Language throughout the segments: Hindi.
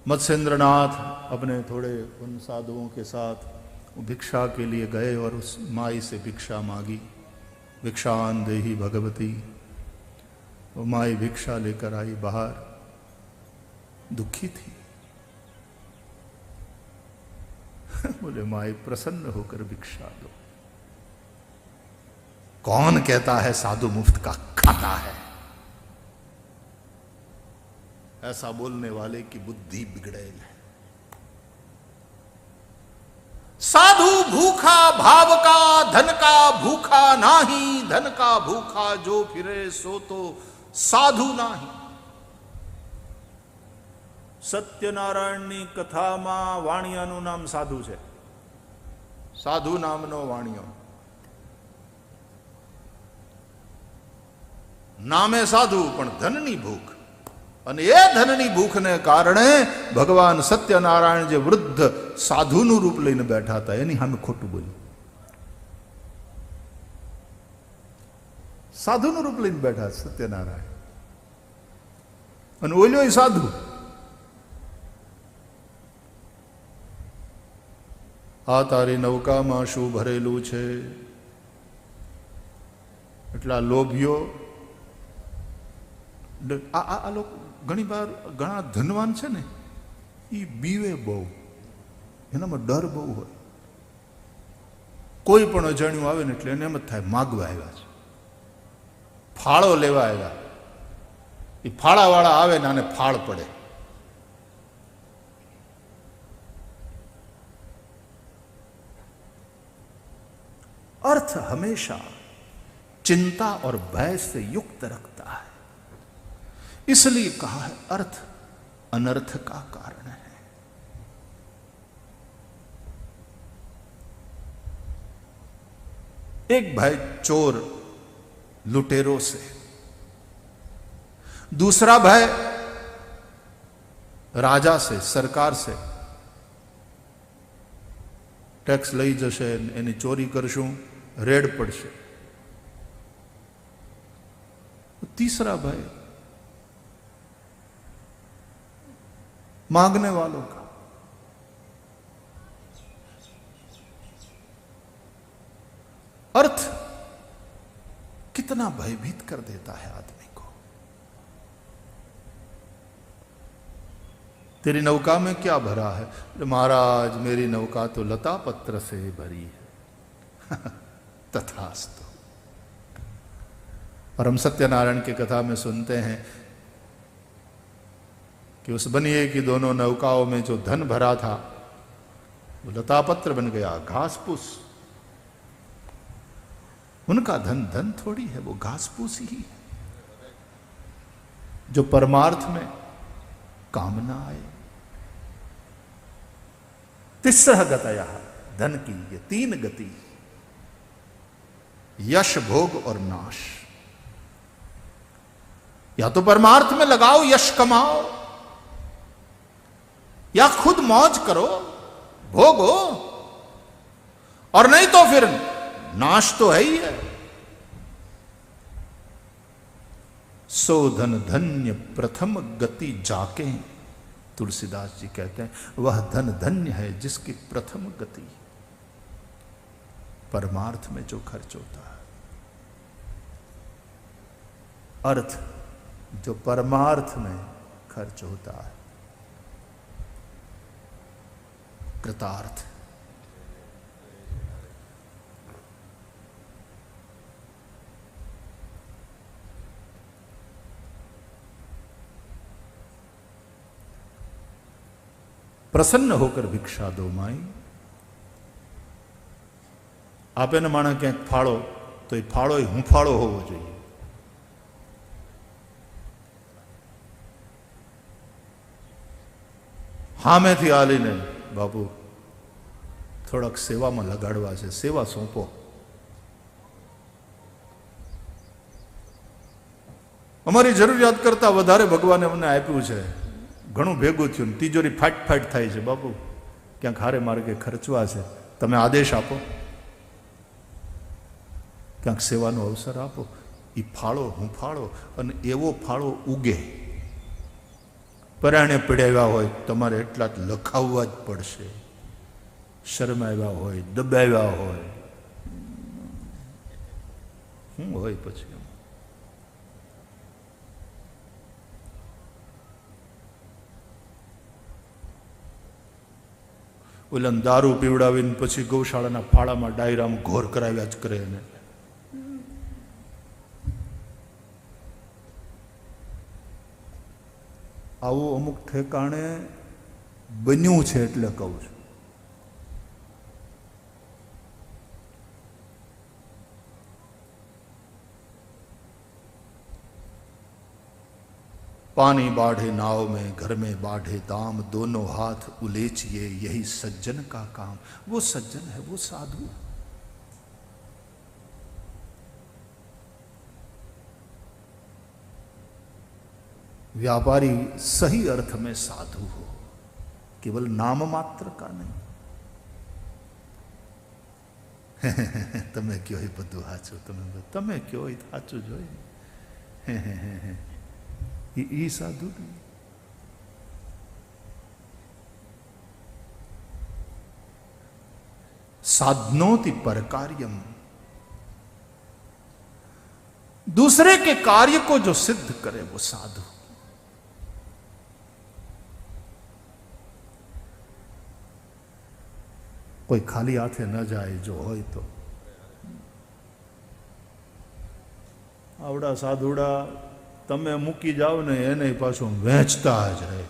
मत्स्येंद्रनाथ अपने थोड़े उन साधुओं के साथ भिक्षा के लिए गए और उस माई से भिक्षा मांगी। भिक्षान देहि भगवती। वो माई भिक्षा लेकर आई बाहर, दुखी थी। बोले माई प्रसन्न होकर भिक्षा दो। कौन कहता है साधु मुफ्त का खाता है? ऐसा बोलने वाले की बुद्धि बिगड़ेल है। साधु भूखा भाव का, धन का भूखा नाही। धन का भूखा जो फिरे सो तो साधु नाही। सत्यनारायणनी कथाમાં વાણિયાનું નામ સાધુ છે। સાધુ નામનો વાણિયો, નામે સાધુ પણ ધનની ભૂખ, અને એ ધનની ભૂખને કારણે ભગવાન સત્યનારાયણ જે વૃદ્ધ સાધુનું રૂપ લઈને બેઠા હતા એની સામે ખોટું બોલ્યું। સાધુનું રૂપ લઈને બેઠા સત્યનારાયણ, અને ઓલ્યો સાધુ। આ તારી નૌકામાં શું ભરેલું છે? એટલા લોભીઓ આ લોકો ઘણી વાર ઘણા ધનવાન છે ને, એ બીવે બહુ, એનામાં ડર બહુ હોય। કોઈ પણ અજાણ્યું આવે ને એટલે એને એમ જ થાય માગવા આવ્યા છે, ફાળો લેવા આવ્યા। એ ફાળાવાળા આવે ને આને ફાળ પડે। अर्थ हमेशा चिंता और भय से युक्त रखता है, इसलिए कहा है अर्थ अनर्थ का कारण है। एक भय चोर लुटेरों से, दूसरा भय राजा से, सरकार से। टैक्स लई जशे, एनी चोरी करशुं, रेड पड़शे। तीसरा भय मांगने वालों का। अर्थ कितना भयभीत कर देता है आदमी को। तेरी नौका में क्या भरा है? महाराज मेरी नौका तो लता पत्र से भरी है। तथास्तु। और हम सत्यनारायण की कथा में सुनते हैं कि उस बनिए की दोनों नौकाओं में जो धन भरा था वो लतापत्र बन गया, घास फूस। उनका धन धन थोड़ी है, वो घास फूस ही है जो परमार्थ में काम ना आए। तिस्रह गतया, धन की ये तीन गति, यश, भोग और नाश। या तो परमार्थ में लगाओ, यश कमाओ, या खुद मौज करो, भोगो, और नहीं तो फिर नाश तो है ही है। सो धन धन्य प्रथम गति जाके, तुलसीदास जी कहते हैं वह धन धन्य है जिसकी प्रथम गति परमार्थ में जो खर्च होता है। अर्थ जो परमार्थ में खर्च होता है, कृतार्थ। प्रसन्न होकर भिक्षा दो माई। आपे ने माने क्या फाड़ो तो ये फाड़ो ही हुंफाड़ो होवो जोईए। हामेथी आलीने बापू थोड़ाक सेवामां लगाड़वा छे, सेवा सोंपो। अमारी जरूरियात करता वधारे भगवाने अमने आप्युं छे, घणुं भेगुं थयुं, तिजोरी फाट फाट थाय छे। बापू क्यांक हारे मार्गे खर्चवा छे, तमे आदेश आपो, क्यांक सेवानो अवसर आपो। ई फाळो हुंफाळो अने एवो फाळो उगे, પરાણે પડ્યા હોય તમારે એટલા જ લખાવવા જ પડશે. શરમાવ્યા હોય, દબાવ્યા હોય, શું હોય પછી? ઓલા દારૂ પીવડાવીને પછી ગૌશાળાના ફાળામાં ડાયરામાં ઘોર કરાવ્યા જ કરે ને. આવું અમુક ઠેકાણે બન્યું છે એટલે કહું છું. पानी बाढ़े नाव में घर में बाढ़े दाम दोनों हाथ उलेचिए यही सज्जन का काम. वो सज्जन है, वो साधु. व्यापारी सही अर्थ में साधु हो, केवल नाम मात्र का नहीं. તમે કયો એ બધું સાચું, તમે કયો એ સાચું જોઈ એ સાધુ. साधनोति पर कार्यम, दूसरे के कार्य को जो सिद्ध करे वो साधु. कोई खाली हाथे न जाए जो हो तो. आवड़ा साधुड़ा તમે મૂકી જાઓ ને એને પાછું વહેંચતા જ રહે.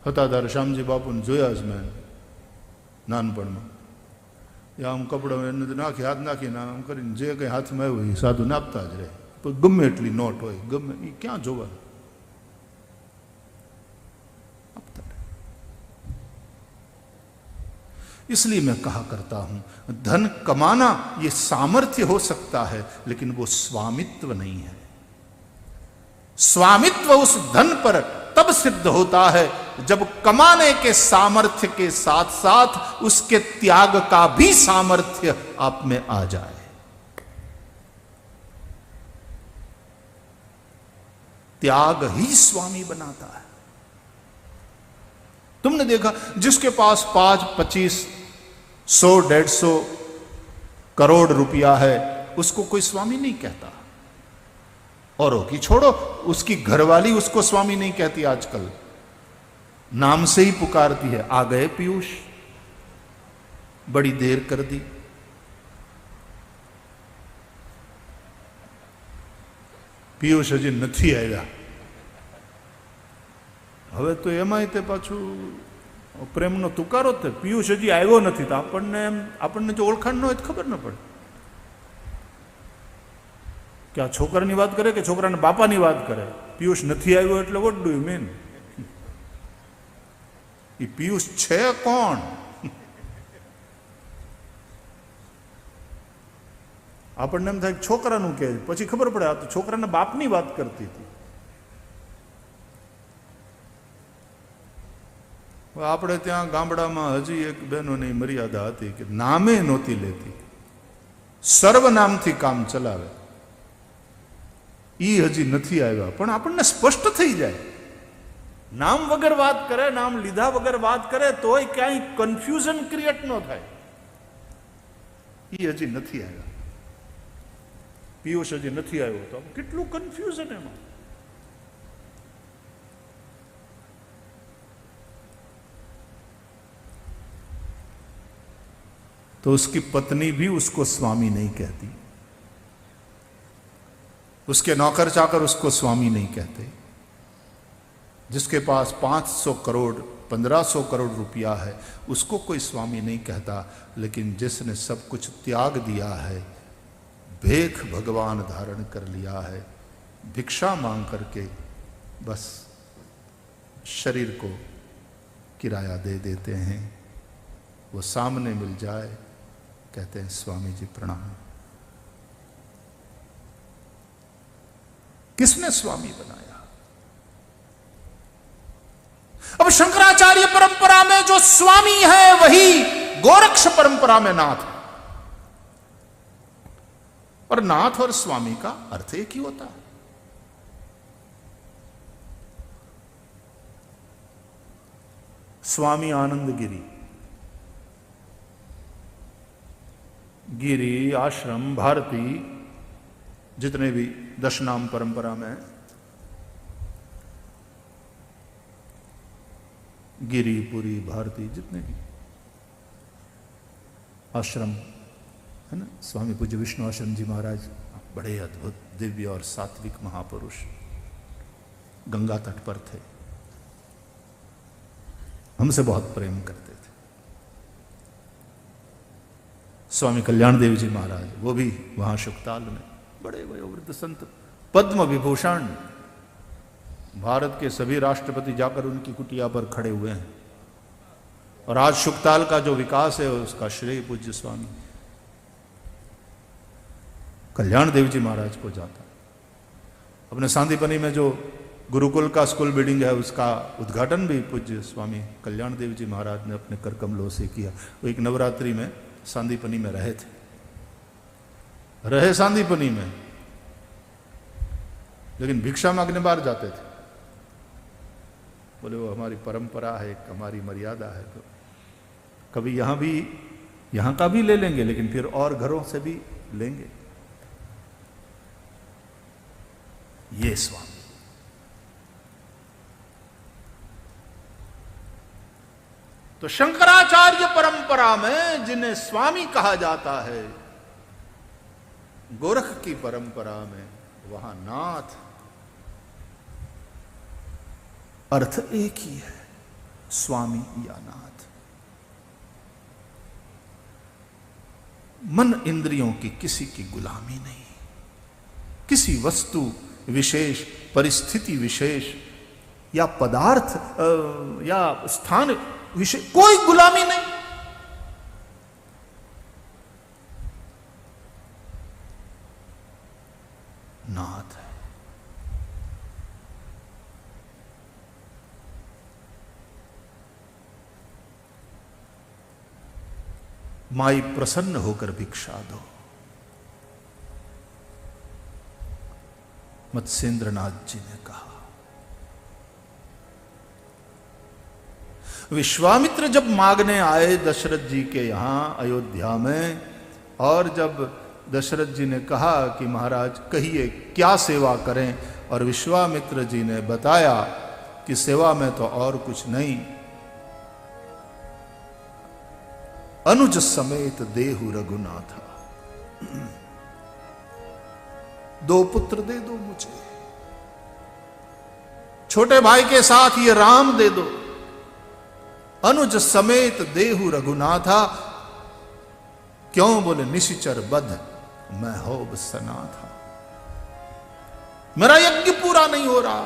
હતા તારે શ્યામજી બાપુને જોયા જ મેં નાનપણમાં. એ આમ કપડા એને નાખી, હાથ નાખીને આમ કરીને જે કંઈ હાથમાં આવ્યું એ સાધુ નાપતા જ રહે. ગમે એટલી નોટ હોય, ગમે એ ક્યાં જોવા. इसलिए मैं कहा करता हूं, धन कमाना ये सामर्थ्य हो सकता है लेकिन वो स्वामित्व नहीं है. स्वामित्व उस धन पर तब सिद्ध होता है जब कमाने के सामर्थ्य के साथ साथ उसके त्याग का भी सामर्थ्य आप में आ जाए. त्याग ही स्वामी बनाता है. तुमने देखा जिसके पास 5, 25, 100, 150 करोड़ रुपया है उसको कोई स्वामी नहीं कहता. औरों की छोड़ो, उसकी घरवाली उसको स्वामी नहीं कहती. आजकल नाम से ही पुकारती है. आ गए पीयूष, बड़ी देर कर दी. पीयूष हजी નથી આવ્યા. હવે તો એમાંય તે પાછું પ્રેમનો તુકારો જ. પિયુષ હજી આવ્યો નથી તો આપણને જો ઓળખાણ ન હોય તો ખબર ન પડે કે આ છોકરાની વાત કરે કે છોકરાના બાપાની વાત કરે. પિયુષ નથી આવ્યો એટલે વોટ ડુ યુ મીન? એ પિયુષ છે કોણ? આપણને એમ થાય છોકરાનું કહે, પછી ખબર પડે આ તો છોકરાના બાપની વાત કરતી હતી. આપણે ત્યાં ગામડામાં હજી એક બહેનોની મર્યાદા હતી કે નામે નહોતી લેતી, સર્વનામથી કામ ચલાવે. એ હજી નથી આવ્યા પણ આપણને સ્પષ્ટ થઈ જાય. નામ વગર વાત કરે, નામ લીધા વગર વાત કરે તોય ક્યાંય કન્ફ્યુઝન ક્રિએટ ન થાય. એ હજી નથી આવ્યા. પિયુષ હજી નથી આવ્યો તો કેટલું કન્ફ્યુઝન એમાં. तो उसकी पत्नी भी उसको स्वामी नहीं कहती, उसके नौकर चाकर उसको स्वामी नहीं कहते. जिसके पास 500 करोड़ 1500 करोड़ रुपया है उसको कोई स्वामी नहीं कहता. लेकिन जिसने सब कुछ त्याग दिया है, भेख भगवान धारण कर लिया है, भिक्षा मांग करके बस शरीर को किराया दे देते हैं, वो सामने मिल जाए कहते हैं स्वामी जी प्रणाम. किसने स्वामी बनाया? अब शंकराचार्य परंपरा में जो स्वामी है वही गोरक्ष परंपरा में नाथ है. और नाथ और स्वामी का अर्थ एक ही होता है. स्वामी आनंद गिरी, गिरी आश्रम भारती जितने भी दशनाम परंपरा में गिरी पुरी भारती जितने भी आश्रम है ना, स्वामी पूज्य विष्णु आश्रम जी महाराज बड़े अद्भुत दिव्य और सात्विक महापुरुष गंगा तट पर थे, हमसे बहुत प्रेम करते थे। स्वामी कल्याण देव जी महाराज वो भी वहां शुक्ताल में बड़े वयोवृद्ध संत, पद्म विभूषण, भारत के सभी राष्ट्रपति जाकर उनकी कुटिया पर खड़े हुए हैं। और आज शुक्ताल का जो विकास है उसका श्रेय पूज्य स्वामी कल्याण देव जी महाराज को जाता। अपने सांदीपनी में जो गुरुकुल का स्कूल बिल्डिंग है उसका उद्घाटन भी पूज्य स्वामी कल्याण देव जी महाराज ने अपने कर कमलों से किया। वो एक नवरात्रि में सांदीपनी में रहे थे, रहे सांदीपनी में, लेकिन भिक्षा मांगने बाहर जाते थे। बोले वो हमारी परंपरा है, एक हमारी मर्यादा है, तो कभी यहां भी, यहां का भी ले लेंगे लेकिन फिर और घरों से भी लेंगे। ये स्वामी तो शंकराचार्य परंपरा में जिन्हें स्वामी कहा जाता है, गोरख की परंपरा में वहां नाथ, अर्थ एक ही है, स्वामी या नाथ। मन इंद्रियों की किसी की गुलामी नहीं, किसी वस्तु विशेष, परिस्थिति विशेष या पदार्थ या स्थान विशेष, कोई गुलामी नहीं। नाथ है। माई प्रसन्न होकर भिक्षा दो। मत्स्येंद्रनाथ जी ने कहा। विश्वामित्र जब मांगने आए दशरथ जी के यहां अयोध्या में, और जब दशरथ जी ने कहा कि महाराज कहिए क्या सेवा करें, और विश्वामित्र जी ने बताया कि सेवा में तो और कुछ नहीं, अनुज समेत देहु रघुनाथा, 2 पुत्र दे दो मुझे, छोटे भाई के साथ ये राम दे दो, अनुज समेत देहु रघुनाथा। क्यों? बोले निशिचर बध मैं होब सना था, मेरा यज्ञ पूरा नहीं हो रहा,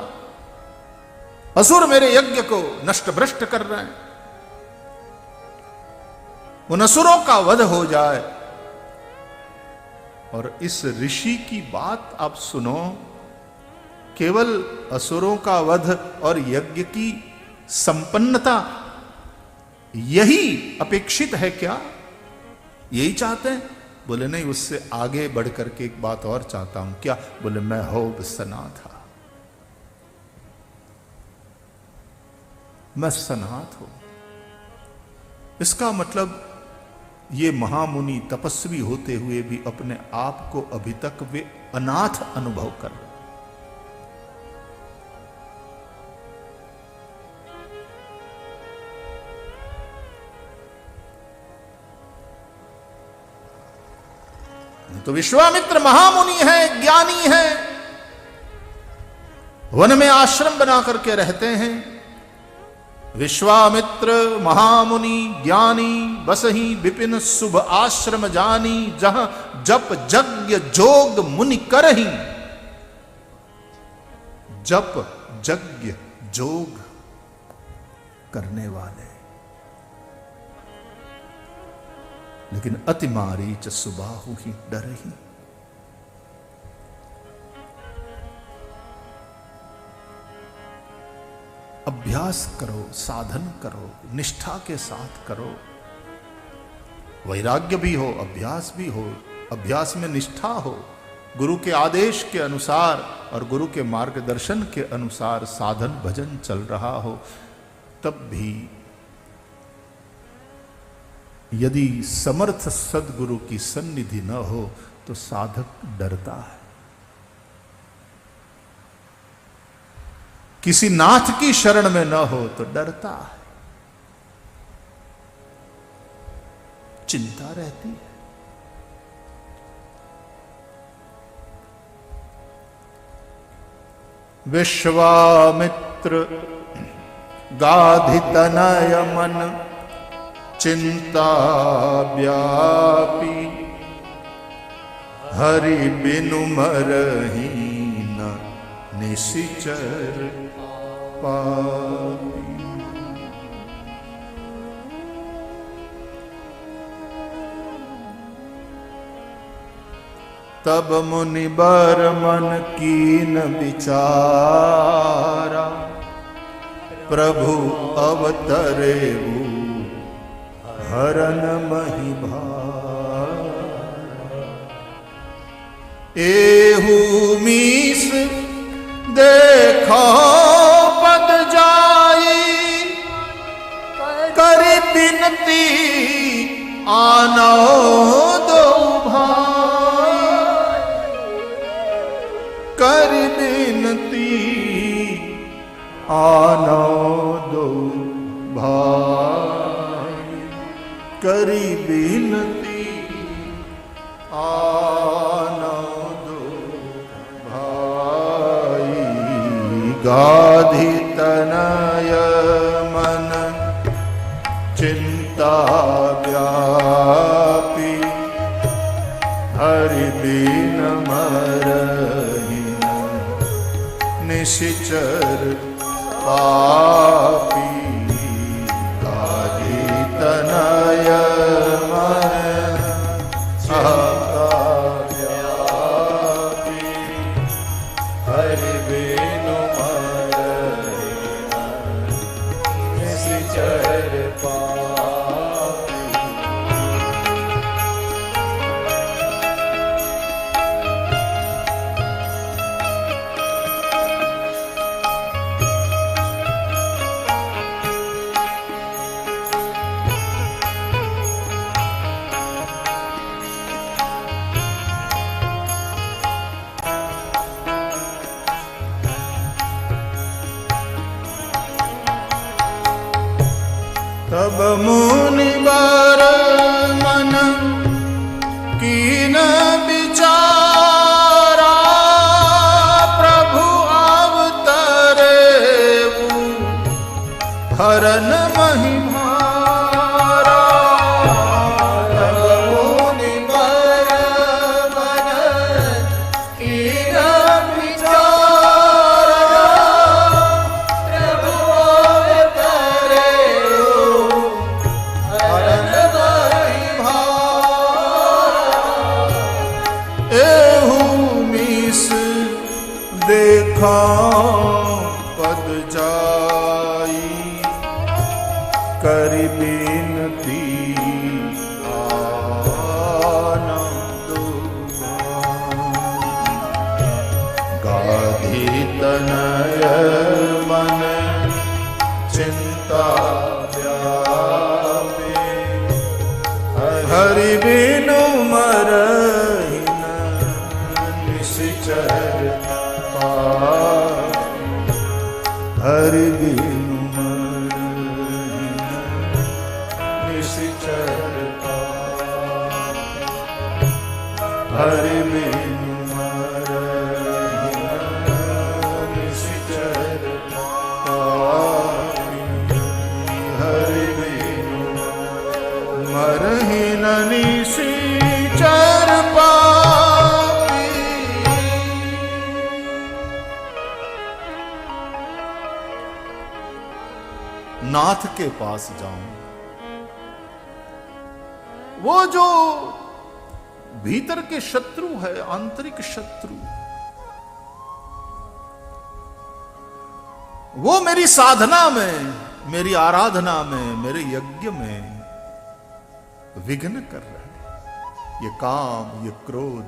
असुर मेरे यज्ञ को नष्ट भ्रष्ट कर रहे हैं, उन असुरों का वध हो जाए। और इस ऋषि की बात आप सुनो, केवल असुरों का वध और यज्ञ की संपन्नता यही अपेक्षित है क्या? यही चाहते हैं? बोले नहीं, उससे आगे बढ़ करके एक बात और चाहता हूं। क्या? बोले मैं होब सना था, मैं सनाथ हूं। इसका मतलब ये महामुनि तपस्वी होते हुए भी अपने आप को अभी तक वे अनाथ अनुभव कर रहे। तो विश्वामित्र महामुनि है, ज्ञानी है, वन में आश्रम बना करके रहते हैं। विश्वामित्र महामुनि ज्ञानी, बसही विपिन शुभ आश्रम जानी, जहां जप यज्ञ जोग मुनि करही। जप यज्ञ जोग करने वाले, लेकिन अति मारीच सुबाहु ही डरही। अभ्यास करो, साधन करो, निष्ठा के साथ करो, वैराग्य भी हो, अभ्यास भी हो, अभ्यास में निष्ठा हो, गुरु के आदेश के अनुसार और गुरु के मार्गदर्शन के अनुसार साधन भजन चल रहा हो, तब भी यदि समर्थ सद्गुरु की सन्निधि न हो तो साधक डरता है। किसी नाथ की शरण में न हो तो डरता है, चिंता रहती है। विश्वामित्र गाधितनय मन चिंता व्यापी, हरि बिनु मरहि न निशिचर पापी। तब मुनि बर मन कीन विचारा, प्रभु अवतरेऊ हरन महि भारा। एहू मीस देखो पद जाई, कर बिनती आनो दो भाई। कर बिनती आनो दो भाई, करी बिनती आनो दो भाई। गाधी तनय मन चिंता व्यापी, हरि बिन मरहि निशिचर पापी। गाधी तनय मन चिंता व्यापी, हरि बिन मरहि निशिचर पापी। तब मुनि बर मन कीन विचारा, प्रभु अवतरेऊ हरन महि भारा। तब मुनि बर मन कीन विचारा, प्रभु अवतरेऊ हरन महि भारा। एहू मीस देखा पद जाई, कर बिनती आना दो भाई। गाधी तनय मन चिंता व्यापी, हरि बिनु मरहि न निशिचर पापी। हरि बिनु मरहि न निशिचर पापी। हरि बिनु मरहि न निशिचर पापी। हरि बिनु मरहि न निशिचर पापी। नाथ के पास जाऊं, वो जो भीतर के शत्रु है, आंतरिक शत्रु, वो मेरी साधना में, मेरी आराधना में, मेरे यज्ञ में विघ्न कर रहे हैं। ये काम, ये क्रोध,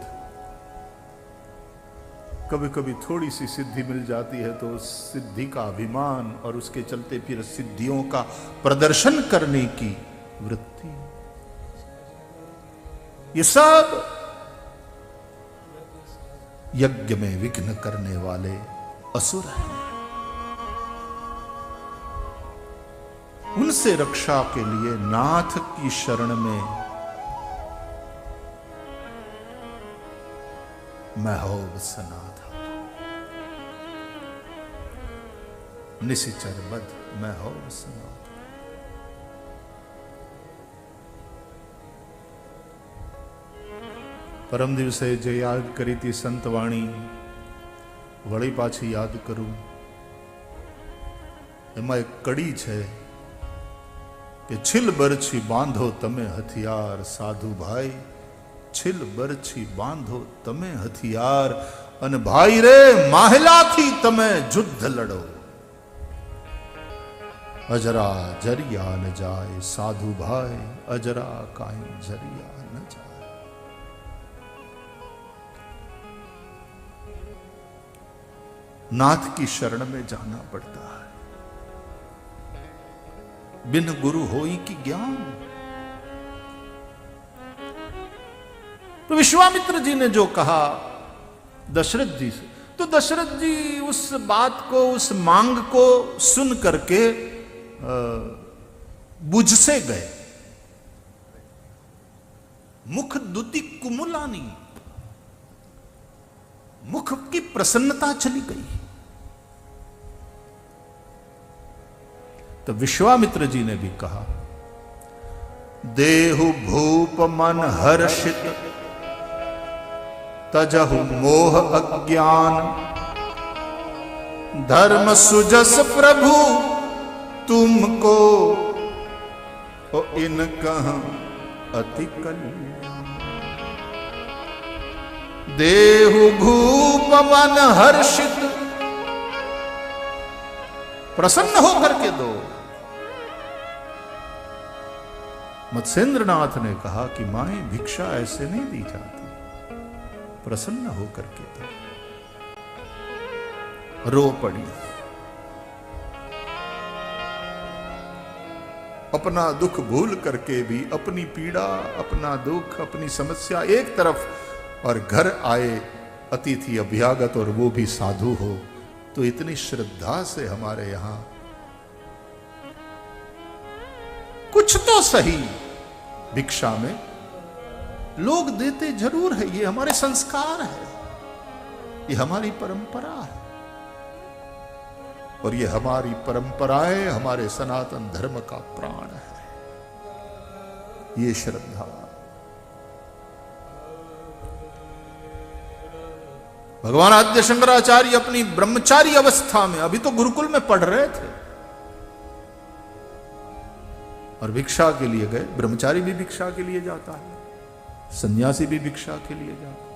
कभी कभी थोड़ी सी सिद्धि मिल जाती है तो उस सिद्धि का अभिमान और उसके चलते फिर सिद्धियों का प्रदर्शन करने की वृत्ति, ये सब यज्ञ में विघ्न करने वाले असुर हैं। उनसे रक्षा के लिए नाथ की शरण में मैं हो सनाथ, निशिचर बद मैं हो सनाथ। परम दिवसे जे याद करी थी संतवाणी वળી પાછી યાદ કરું। એમાં એક કડી છે કે छिल बरछी बांधो तमे हथियार साधु भाई, छिल बरछी बांधो तमे हथियार, अन भाई रे माहलाथी तमे युद्ध लड़ो, अजरा जरिया न जाए साधु भाई, अजरा काई जरिया न जाए। नाथ की शरण में जाना पड़ता है। बिन गुरु होई की ज्ञान। तो विश्वामित्र जी ने जो कहा दशरथ जी से, तो दशरथ जी उस बात को, उस मांग को सुन करके बुझ से गए। मुख दुति कुमुलानी, मुख की प्रसन्नता चली गई। तो विश्वामित्र जी ने भी कहा, देहु भूप मन हर्षित, तजहु मोह अज्ञान, धर्म सुजस प्रभु तुमको, ओ इन कहां अति कल्याण। देहु भूप मन हर्षित, प्रसन्न होकर के दो। मत्स्येंद्रनाथ ने कहा कि माए भिक्षा ऐसे नहीं दी जाती, प्रसन्न होकर के दो। रो पड़ी। अपना दुख भूल करके भी, अपनी पीड़ा, अपना दुख, अपनी समस्या एक तरफ, और घर आए अतिथि अभ्यागत और वो भी साधु हो, तो इतनी श्रद्धा से हमारे यहां कुछ तो सही भिक्षा में लोग देते जरूर है। ये हमारे संस्कार है, ये हमारी परंपरा है, और ये हमारी परंपराएं हमारे सनातन धर्म का प्राण है। ये श्रद्धा। भगवान आद्य शंकराचार्य अपनी ब्रह्मचारी अवस्था में, अभी तो गुरुकुल में पढ़ रहे थे, और भिक्षा के लिए गए। ब्रह्मचारी भी भिक्षा के लिए जाता है, सन्यासी भी भिक्षा के लिए जाता है।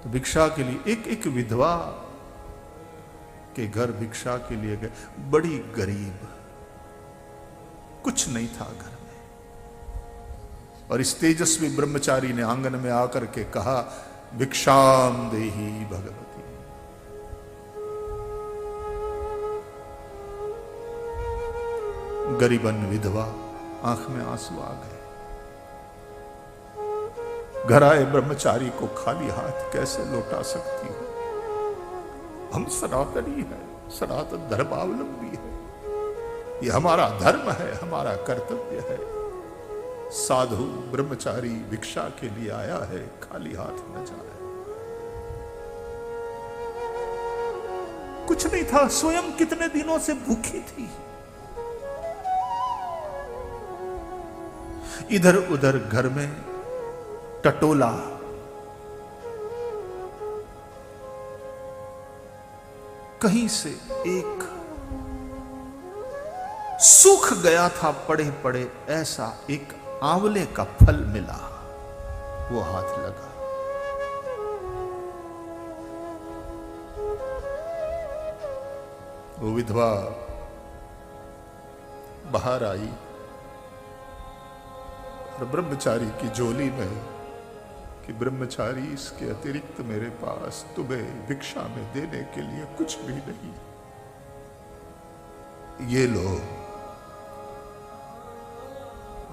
तो भिक्षा के लिए एक एक विधवा के घर भिक्षा के लिए गए। बड़ी गरीब, कुछ नहीं था घर में, और इस तेजस्वी ब्रह्मचारी ने आंगन में आकर के कहा, भिक्षाम देहि भगवती। गरीबन विधवा, आंख में आंसू आ गए। घर आए ब्रह्मचारी को खाली हाथ कैसे लौटा सकती हो? हम सनातनी है, सनातन धर्मावलंबी है, ये हमारा धर्म है, हमारा कर्तव्य है। साधु ब्रह्मचारी भिक्षा के लिए आया है, खाली हाथ न जाए। कुछ नहीं था, स्वयं कितने दिनों से भूखी थी। इधर उधर घर में टटोला, कहीं से एक सूख गया था पड़े पड़े ऐसा एक आंवले का फल मिला, वो हाथ लगा। वो विधवा बाहर आई और ब्रह्मचारी की झोली में कि ब्रह्मचारी, इसके अतिरिक्त मेरे पास तुम्हें भिक्षा में देने के लिए कुछ भी नहीं, ये लो।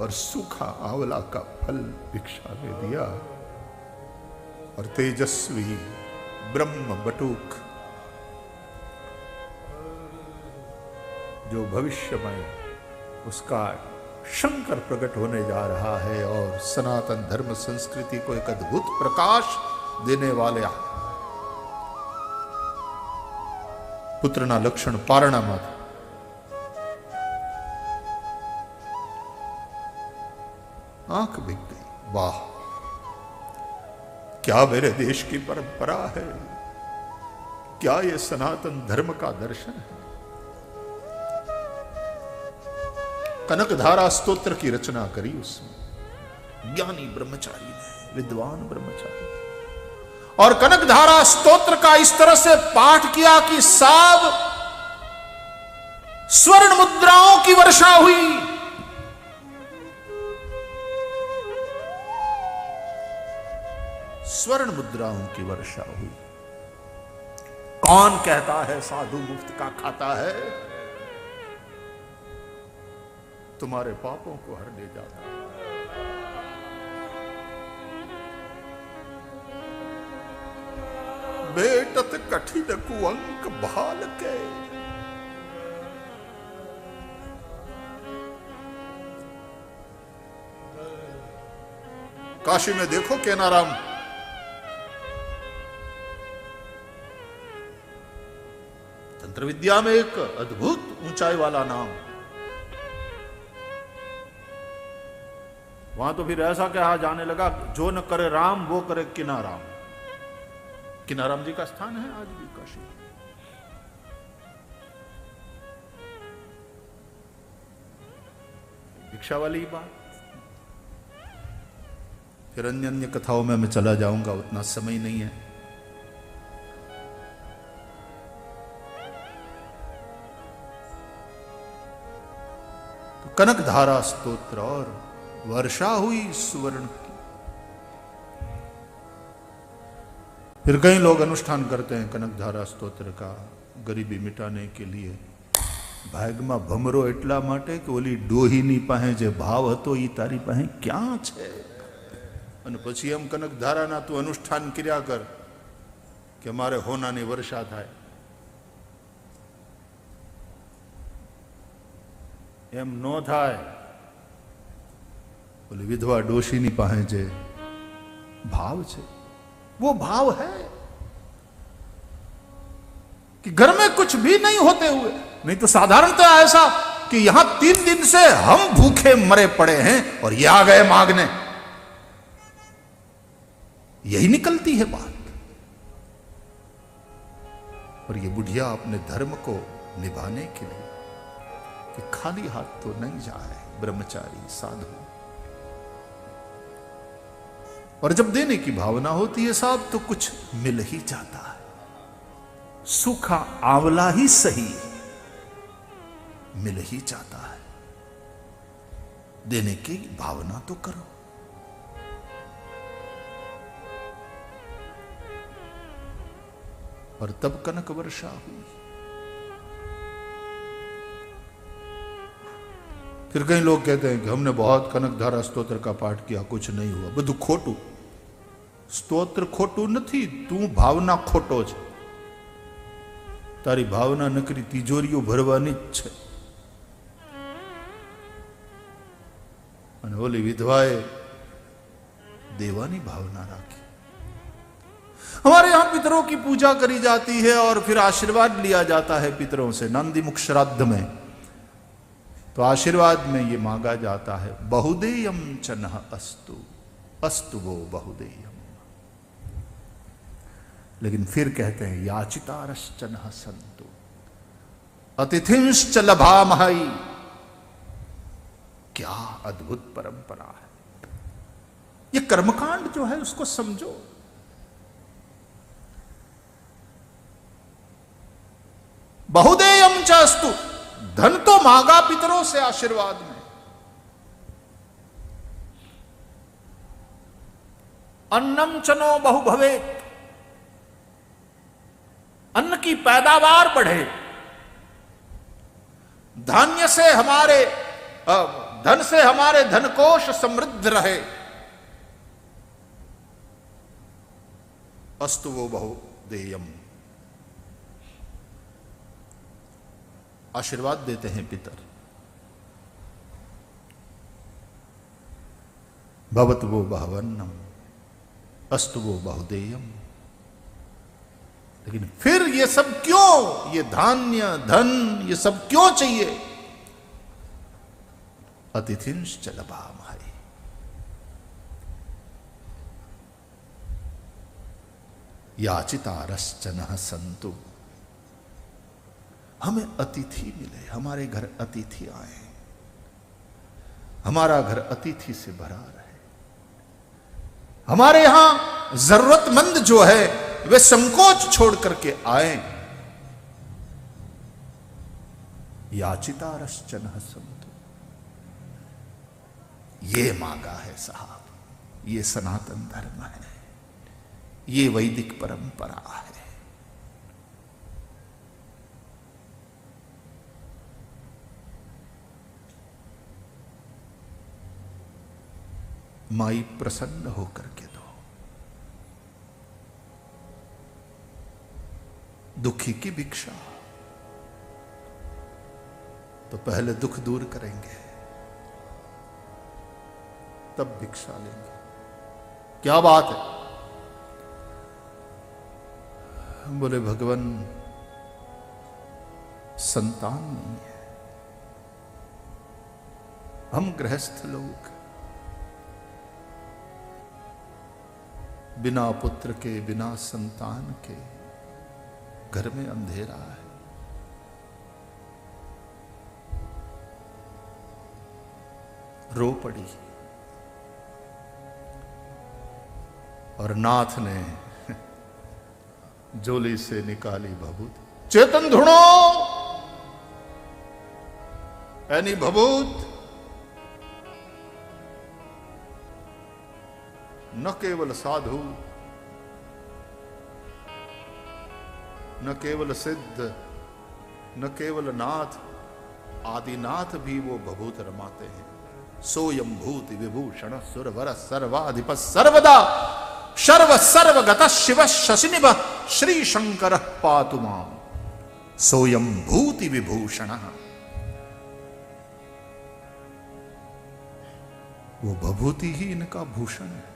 और सूखा आंवला का फल भिक्षा में दिया, और तेजस्वी ब्रह्म बटुक जो भविष्य में उसका शंकर प्रकट होने जा रहा है और सनातन धर्म संस्कृति को एक अद्भुत प्रकाश देने वाले पुत्रना लक्षण पारणा मत आंख बिक गई। वाह, क्या मेरे देश की परंपरा है, क्या ये सनातन धर्म का दर्शन है। कनकधारा स्तोत्र की रचना करी उसमें ज्ञानी ब्रह्मचारी ने, विद्वान ब्रह्मचारी, और कनकधारा स्तोत्र का इस तरह से पाठ किया कि सब स्वर्ण मुद्राओं की वर्षा हुई। स्वर्ण मुद्राओं की वर्षा हुई। कौन कहता है साधु मुफ्त का खाता है? तुम्हारे पापों को हर ले जाता है। बेटत कठिन कुअंक भाल के, काशी में देखो केनाराम, तंत्र विद्या में एक अद्भुत ऊंचाई वाला नाम। वहां तो फिर ऐसा कहा जाने लगा, जो न करे राम वो करे किनाराम। किनाराम जी का स्थान है आज भी काशी। भिक्षा वाली बात। फिर अन्य अन्य कथाओं में मैं चला जाऊंगा, उतना समय नहीं है। तो कनकधारा स्तोत्र और वर्षा हुई सुवर्ण की। फिर कई लोग अनुष्ठान करते हैं कनकधारा स्तोत्र का गरीबी मिटाने के लिए। भागमा भमरो એટલા માટે કે ઓલી ડોહીની પાસે જે ભાવ હતો એ તારી પાસે ક્યાં છે, અને પછી એમ કનકધારાના તું अनुष्ठान કર્યા કર કે મારે હોનાની વર્ષા થાય। એમ નો થાય। बोले विधवा डोशीनी पाहे जे भाव छे, वो भाव है कि घर में कुछ भी नहीं होते हुए, नहीं तो साधारणतः ऐसा कि यहां 3 दिन से हम भूखे मरे पड़े हैं और ये आ गए मांगने, यही निकलती है बात। और ये बुढ़िया अपने धर्म को निभाने के लिए कि खाली हाथ तो नहीं जाए ब्रह्मचारी साधु। और जब देने की भावना होती है साहब तो कुछ मिल ही जाता है। सूखा आंवला ही सही मिल ही जाता है। देने की भावना तो करो। और तब कनक वर्षा हुई। फिर कई लोग कहते हैं कि हमने बहुत कनकधारा स्तोत्र का पाठ किया, कुछ नहीं हुआ। બધું ખોટું। स्तोत्र खोटू नहीं, तू भावना खोटो छे। तारी भावना नकरी तिजोरीओ भरवानी ज छे। अने ओली विधवाए देवानी भावना राखी। हमारे यहां पितरों की पूजा करी जाती है और फिर आशीर्वाद लिया जाता है पितरों से। नंदीमुख श्राद्ध में तो आशीर्वाद में ये मांगा जाता है, बहुदेयम चनः अस्तु, अस्तु वो बहुदेयम। लेकिन फिर कहते हैं याचितारश्चनः सन्तु, अतिथिंश्च लभामहै। क्या अद्भुत परंपरा है। ये कर्मकांड जो है उसको समझो। बहुदेयम च अस्तु, धन तो मांगा पितरों से आशीर्वाद में। अन्नम चनो बहु भवेत्, अन्न की पैदावार बढ़े। धान्य से हमारे धन से हमारे धनकोश समृद्ध रहे। अस्तु वो बहु देयम। आशीर्वाद देते हैं पितर। भवत वो बहुवन्नम अस्तु वो बहुदेयम। लेकिन फिर ये सब क्यों, ये धान्य धन ये सब क्यों चाहिए? अतिथिंश्च लभामहे। याचितारश्च नः सन्तु। हमें अतिथि मिले, हमारे घर अतिथि आए, हमारा घर अतिथि से भरा रहे। हमारे यहां जरूरतमंद जो है वे संकोच छोड़ करके आए। याचितारश्च नः सन्तु। ये मांगा है साहब, ये सनातन धर्म है, ये वैदिक परंपरा है। माई प्रसन्न होकर के दो। दुखी की भिक्षा तो पहले दुख दूर करेंगे, तब भिक्षा लेंगे। क्या बात है? बोले भगवान संतान नहीं है, हम गृहस्थ लोग बिना पुत्र के बिना संतान के घर में अंधेरा है। रो पड़ी और नाथ ने झोली से निकाली भभूत। चेतन ढूंढो, ऐनी भभूत न केवल साधु, न केवल सिद्ध, न केवल नाथ, आदिनाथ भी वो भभूत रमाते हैं। सोयम भूति विभूषण सुरवर सर्वाधिप सर्वदा सर्व सर्वगत शिव शशिनिभ श्री शंकर पातु माम। सोयम भूति विभूषण। वो भभूति ही इनका भूषण है।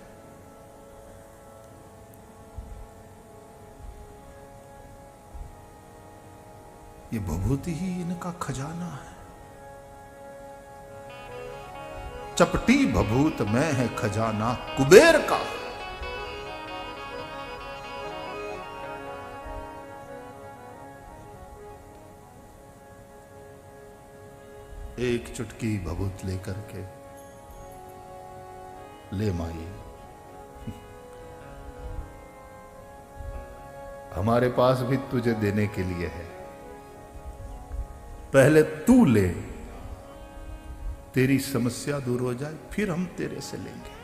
ये भभूति ही इनका खजाना है। चपटी भभूत में है खजाना कुबेर का। एक चुटकी भभूत लेकर के ले माई, हमारे पास भी तुझे देने के लिए है, पहले तू ले, तेरी समस्या दूर हो जाए, फिर हम तेरे से लेंगे।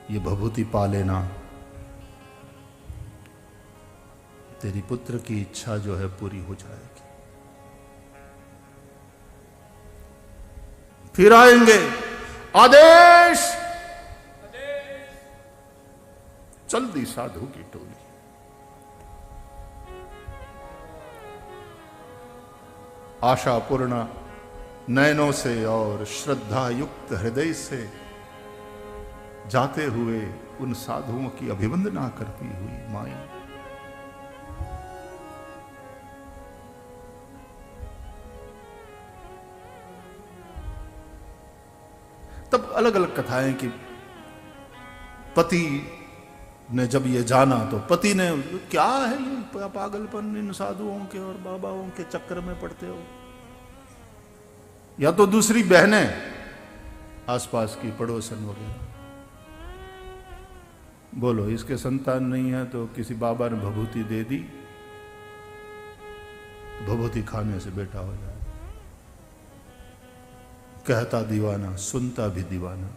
ये भभूति पा लेना, तेरी पुत्र की इच्छा जो है पूरी हो जाएगी। फिर आएंगे आदेश, चल दी साधु की टोली। आशापूर्ण नयनों से और श्रद्धा युक्त हृदय से जाते हुए उन साधुओं की अभिवंदना करती हुई माई तब अलग अलग कथाएं कि पति ने जब ये जाना तो पति ने, क्या है ये पागलपन, इन साधुओं के और बाबाओं के चक्कर में पड़ते हो। या तो दूसरी बहनें आसपास की पड़ोसन वगैरह, बोलो इसके संतान नहीं है तो किसी बाबा ने भभूति दे दी, भभूति खाने से बेटा हो जाए। कहता दीवाना, सुनता भी दीवाना।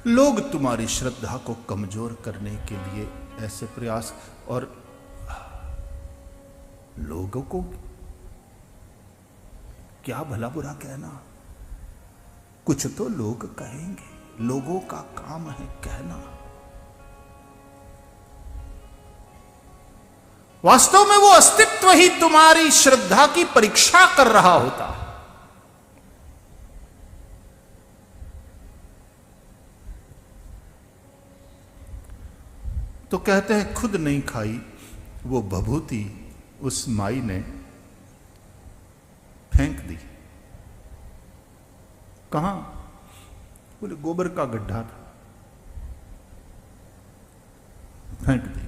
लोग तुम्हारी श्रद्धा को कमजोर करने के लिए ऐसे प्रयास, और लोगों को क्या भला बुरा कहना, कुछ तो लोग कहेंगे, लोगों का काम है कहना। वास्तव में वो अस्तित्व ही तुम्हारी श्रद्धा की परीक्षा कर रहा होता। तो कहते हैं खुद नहीं खाई वो भभूति उस माई ने फेंक दी। कहां? बोले गोबर का गड्ढा था, फेंक दी।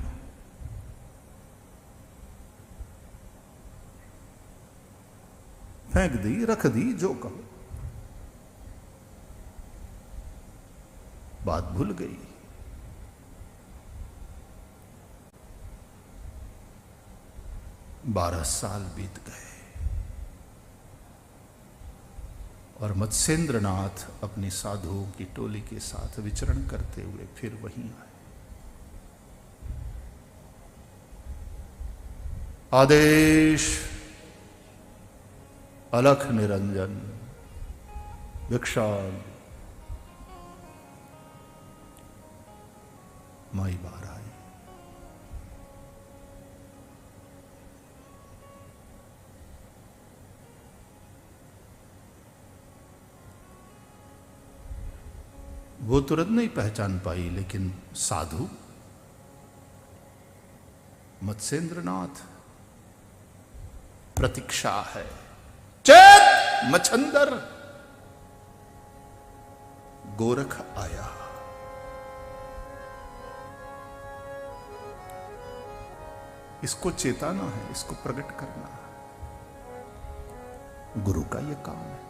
फेंक दी, रख दी, जो कहो, बात भूल गई। बारह साल बीत गए और मत्स्येंद्रनाथ अपनी साधुओं की टोली के साथ विचरण करते हुए फिर वहीं आए। आदेश अलख निरंजन भिक्षाल माई बार आई। वो तुरंत नहीं पहचान पाई, लेकिन साधु मत्स्येंद्रनाथ प्रतीक्षा है। चेत मच्छंदर गोरख आया। इसको चेताना है, इसको प्रकट करना है, गुरु का यह काम है।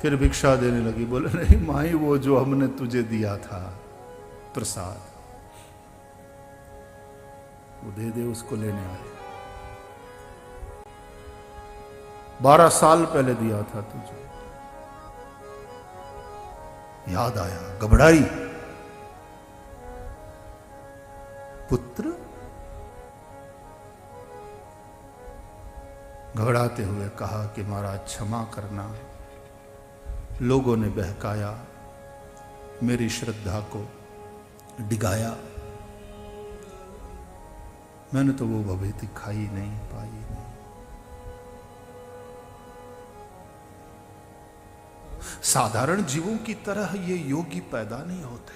फिर भिक्षा देने लगी। बोले नहीं माई, वो जो हमने तुझे दिया था प्रसाद, वो दे दे, उसको लेने आए। 12 साल पहले दिया था तुझे। याद आया, घबराई। पुत्र घबराते हुए कहा कि महाराज क्षमा करना, लोगों ने बहकाया, मेरी श्रद्धा को डिगाया, मैंने तो वो भभूति खाई नहीं, पाई नहीं। साधारण जीवों की तरह ये योगी पैदा नहीं होते,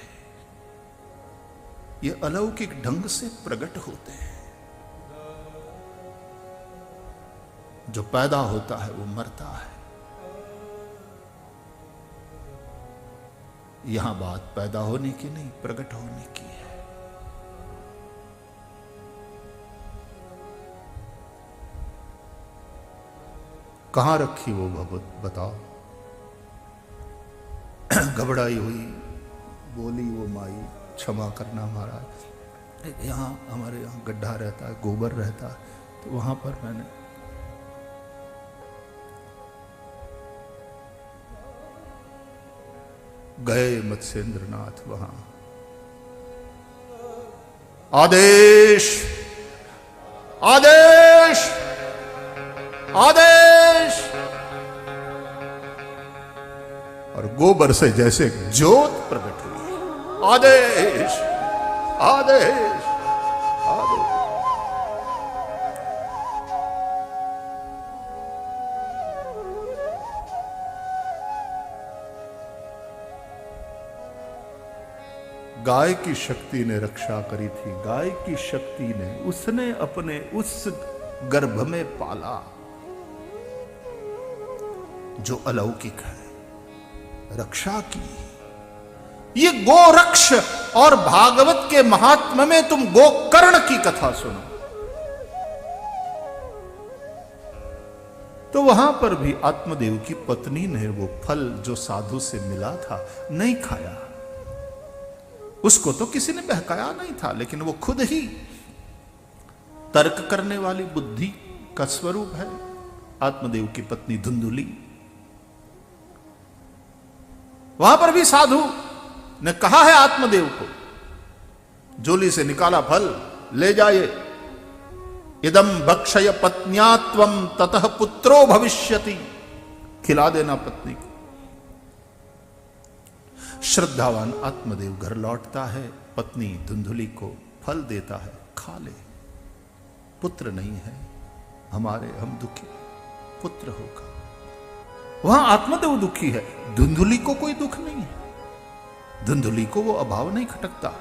ये अलौकिक ढंग से प्रकट होते हैं। जो पैदा होता है वो मरता है। यहां बात पैदा होने की नहीं, प्रकट होने की है। कहां रखी वो भभूत बताओ? घबराई हुई बोली वो माई, क्षमा करना महाराज, यहां हमारे यहां गड्ढा रहता है, गोबर रहता है, तो वहां पर मैंने गए। मत्स्येंद्रनाथ वहां। आदेश आदेश आदेश, और गोबर से जैसे ज्योत प्रकट हुई। आदेश आदेश आदेश। गाय की शक्ति ने रक्षा करी थी, गाय की शक्ति ने, उसने अपने उस गर्भ में पाला जो अलौकिक है, रक्षा की। ये गोरक्ष और भागवत के महात्म्य में तुम गोकर्ण की कथा सुनो तो वहां पर भी आत्मदेव की पत्नी ने वो फल जो साधु से मिला था नहीं खाया। उसको तो किसी ने बहकाया नहीं था, लेकिन वो खुद ही तर्क करने वाली बुद्धि का स्वरूप है। आत्मदेव की पत्नी धुंधुली, वहां पर भी साधु ने कहा है आत्मदेव को, झोली से निकाला फल, ले जाए, इदम भक्षय पत्न्यात्वम ततः पुत्रो भविष्यति, खिला देना पत्नी को। श्रद्धावान आत्मदेव घर लौटता है, पत्नी धुंधुली को फल देता है, खा ले, पुत्र नहीं है हमारे, हम दुखी, पुत्र होगा। वहां आत्मदेव दुखी है, धुंधुली को कोई दुख नहीं है, धुंधुली को वो अभाव नहीं खटकता।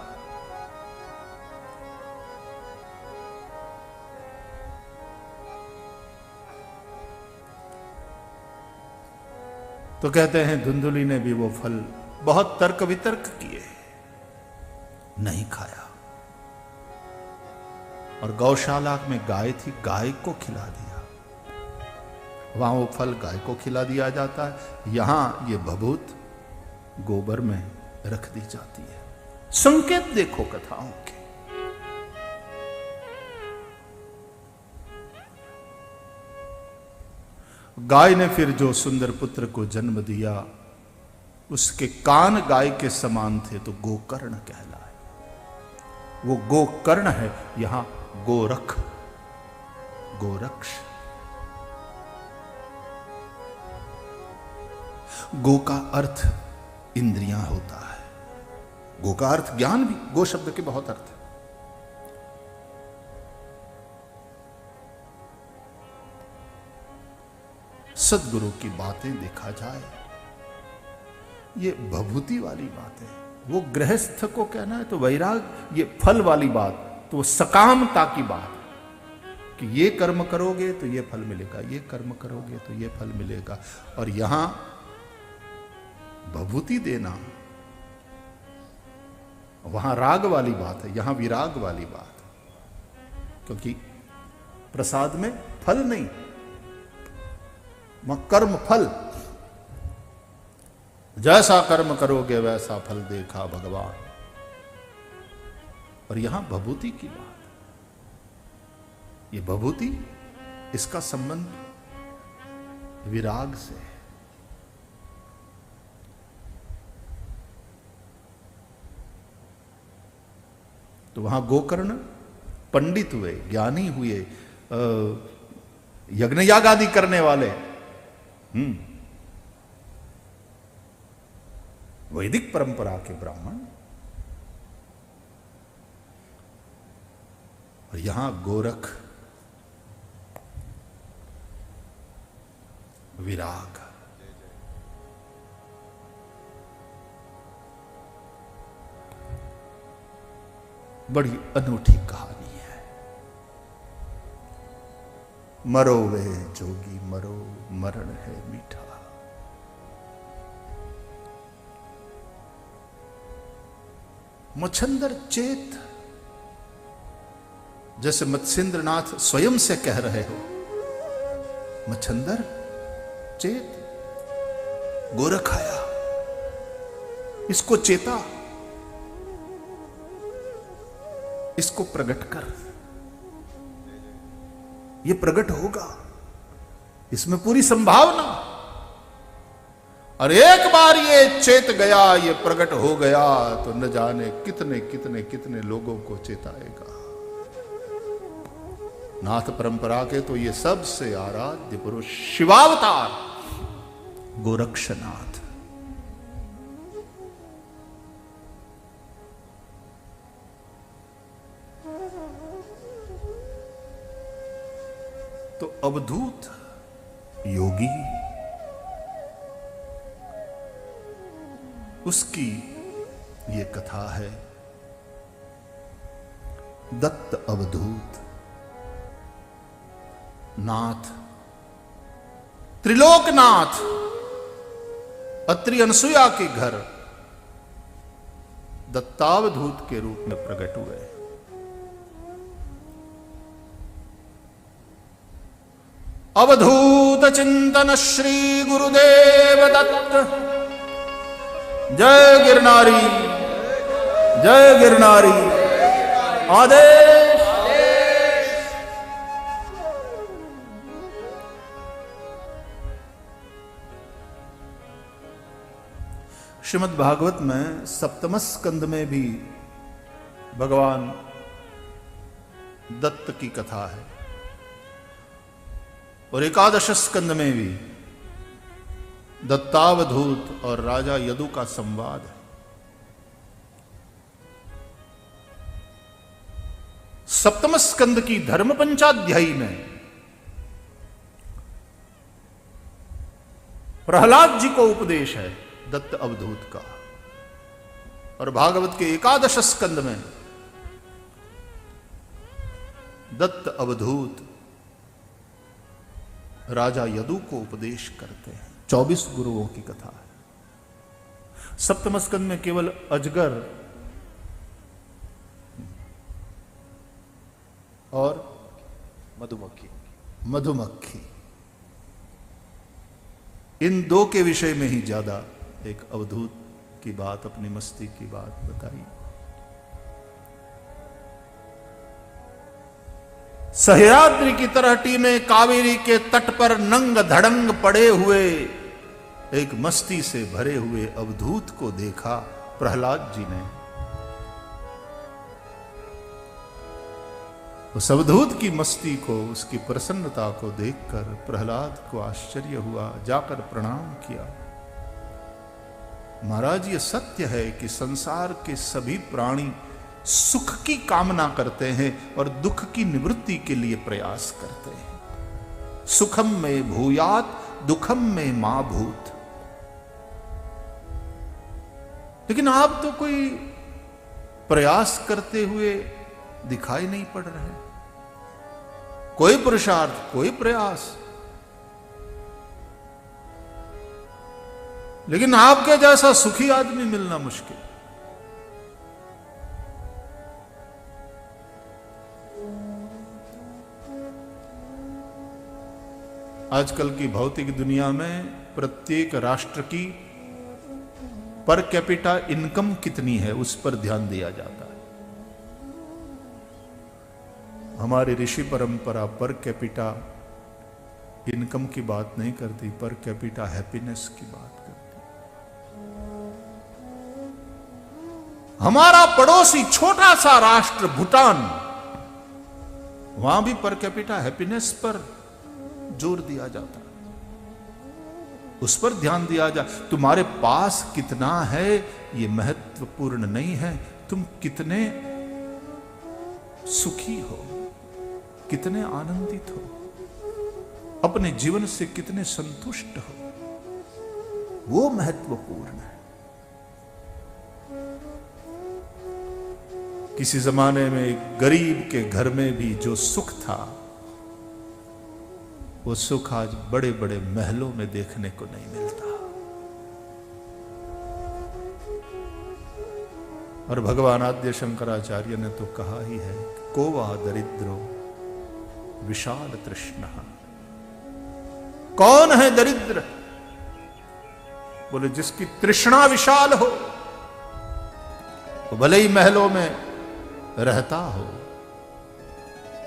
तो कहते हैं धुंधुली ने भी वो फल बहुत तर्क वितर्क किए, नहीं खाया, और गौशाला में गाय थी, गाय को खिला दिया। वहां वो फल गाय को खिला दिया जाता है, यहां ये भभूत गोबर में रख दी जाती है। संकेत देखो कथाओं के। गाय ने फिर जो सुंदर पुत्र को जन्म दिया, उसके कान गाय के समान थे, तो गोकर्ण कहलाए। वो गोकर्ण है, यहां गोरख, गोरक्ष। गो का अर्थ इंद्रियां होता है, गो का अर्थ ज्ञान भी, गो शब्द के बहुत अर्थ है। सदगुरु की बातें देखा जाए, ये भभूति वाली बात है। वो गृहस्थ को कहना है तो वैराग, ये फल वाली बात तो सकामता की बात कि ये कर्म करोगे तो ये फल मिलेगा, ये कर्म करोगे तो ये फल मिलेगा। और यहां भभूति देना, वहां राग वाली बात है, यहां विराग वाली बात है, क्योंकि प्रसाद में फल नहीं, वहां कर्म फल, जैसा कर्म करोगे वैसा फल देखा भगवान। और यहां भभूति की बात, ये भभूति, इसका संबंध विराग से है। तो वहां गोकर्ण पंडित हुए, ज्ञानी हुए, यज्ञ याग आदि करने वाले, वैदिक परंपरा के ब्राह्मण। और यहां गोरख, विराग। बड़ी अनूठी कहानी है। मरो वे जोगी मरो, मरण है मीठा। मच्छंदर चेत, जैसे मत्स्येंद्रनाथ स्वयं से कह रहे हो, मच्छंदर चेत, गोरख आया, इसको चेता, इसको प्रकट कर, ये प्रकट होगा, इसमें पूरी संभावना। और एक बार ये चेत गया, ये प्रकट हो गया, तो न जाने कितने कितने कितने लोगों को चेताएगा। नाथ परंपरा के तो ये सबसे आराध्य पुरुष शिवावतार गोरक्षनाथ। तो अवधूत योगी, उसकी ये कथा है। दत्त अवधूत नाथ, त्रिलोकनाथ, अत्रि अनसुया के घर दत्तावधूत के रूप में प्रकट हुए। अवधूत चिंतन श्री गुरुदेव दत्त। जय गिरनारी, जय गिरनारी। आदेश। श्रीमद् भागवत में सप्तम स्कंद में भी भगवान दत्त की कथा है और एकादश स्कंद में भी दत्तावधूत और राजा यदु का संवाद है। सप्तम स्कंद की धर्म पंचाध्यायी में प्रहलाद जी को उपदेश है दत्त अवधूत का, और भागवत के एकादश स्कंद में दत्त अवधूत राजा यदु को उपदेश करते हैं। 24 गुरुओं की कथा है। सप्तम स्कंद में केवल अजगर और मधुमक्खी इन दो के विषय में ही ज्यादा एक अवधूत की बात, अपनी मस्ती की बात बताई। सह्याद्रि की तलहटी में कावेरी के तट पर नंग धड़ंग पड़े हुए एक मस्ती से भरे हुए अवधूत को देखा प्रहलाद जी ने। उस अवधूत की मस्ती को, उसकी प्रसन्नता को देखकर प्रहलाद को आश्चर्य हुआ, जाकर प्रणाम किया। महाराज, ये सत्य है कि संसार के सभी प्राणी सुख की कामना करते हैं और दुख की निवृत्ति के लिए प्रयास करते हैं। सुखम में भूयात दुखम में मा भूत। लेकिन आप तो कोई प्रयास करते हुए दिखाई नहीं पड़ रहे। कोई पुरुषार्थ, कोई प्रयास। लेकिन आपके जैसा सुखी आदमी मिलना मुश्किल। आजकल की भौतिक दुनिया में प्रत्येक राष्ट्र की पर कैपिटा इनकम कितनी है उस पर ध्यान दिया जाता है। हमारी ऋषि परंपरा पर कैपिटा इनकम की बात नहीं करती, पर कैपिटा हैप्पीनेस की बात करती। हमारा पड़ोसी छोटा सा राष्ट्र भूटान, वहां भी पर कैपिटा हैप्पीनेस पर जोर दिया जाता है, उस पर ध्यान दिया जा। तुम्हारे पास कितना है ये महत्वपूर्ण नहीं है, तुम कितने सुखी हो, कितने आनंदित हो, अपने जीवन से कितने संतुष्ट हो, वो महत्वपूर्ण है। किसी जमाने में एक गरीब के घर में भी जो सुख था, वो सुख आज बड़े बड़े महलों में देखने को नहीं मिलता। और भगवान आद्य शंकराचार्य ने तो कहा ही है, को वा दरिद्रो विशाल तृष्णा। कौन है दरिद्र? बोले जिसकी तृष्णा विशाल हो, तो भले ही महलों में रहता हो,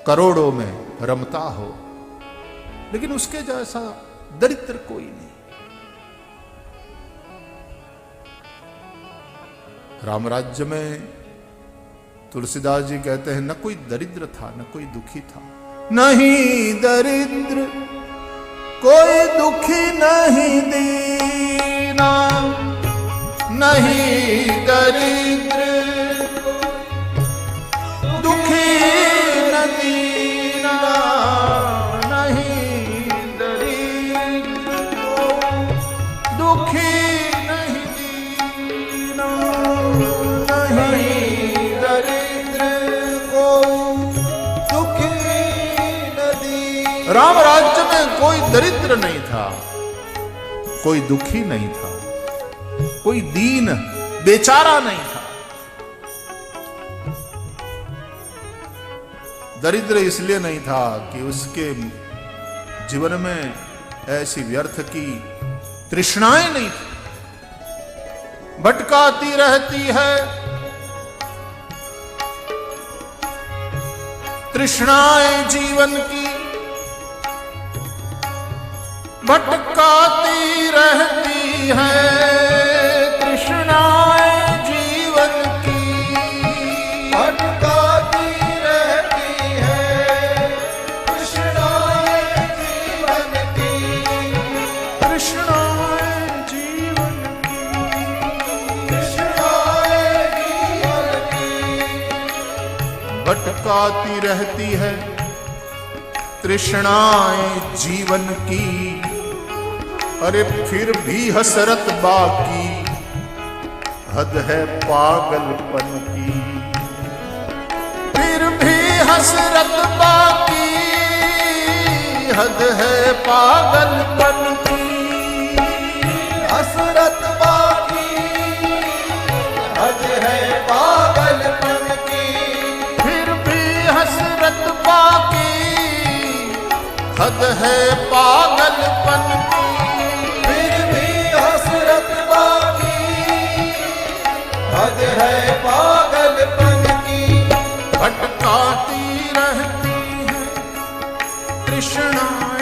करोड़ों में रमता हो, लेकिन उसके जैसा दरिद्र कोई नहीं। रामराज्य में तुलसीदास जी कहते हैं, न कोई दरिद्र था, न कोई दुखी था। नहीं दरिद्र कोई दुखी नहीं दीना, नहीं दरिद्र दुखी न दीना, नहीं दरिद्र दुखी नहीं दीना, नहीं दरिद्र को दुखी न दीना। राम राज्य में कोई दरिद्र नहीं था, कोई दुखी नहीं था, कोई दीन बेचारा नहीं था। दरिद्र इसलिए नहीं था कि उसके जीवन में ऐसी व्यर्थ की तृष्णाएं नहीं थी, भटकाती रहती है तृष्णाएं जीवन की, भटकाती रहती है तृष्णा भटकाती रहती है तृष्णाएं जीवन की, अरे फिर भी हसरत बाकी, हद है पागलपन की। फिर भी हसरत बाकी, हद है पागलपन की। हसरत बाकी, हद है पागलपन की। फिर भी हसरत बाकी, हद है पागलपन की। फिर भी हसरत बाकी, हद है पागलपन की। भटकाती रहती है तृष्णाएं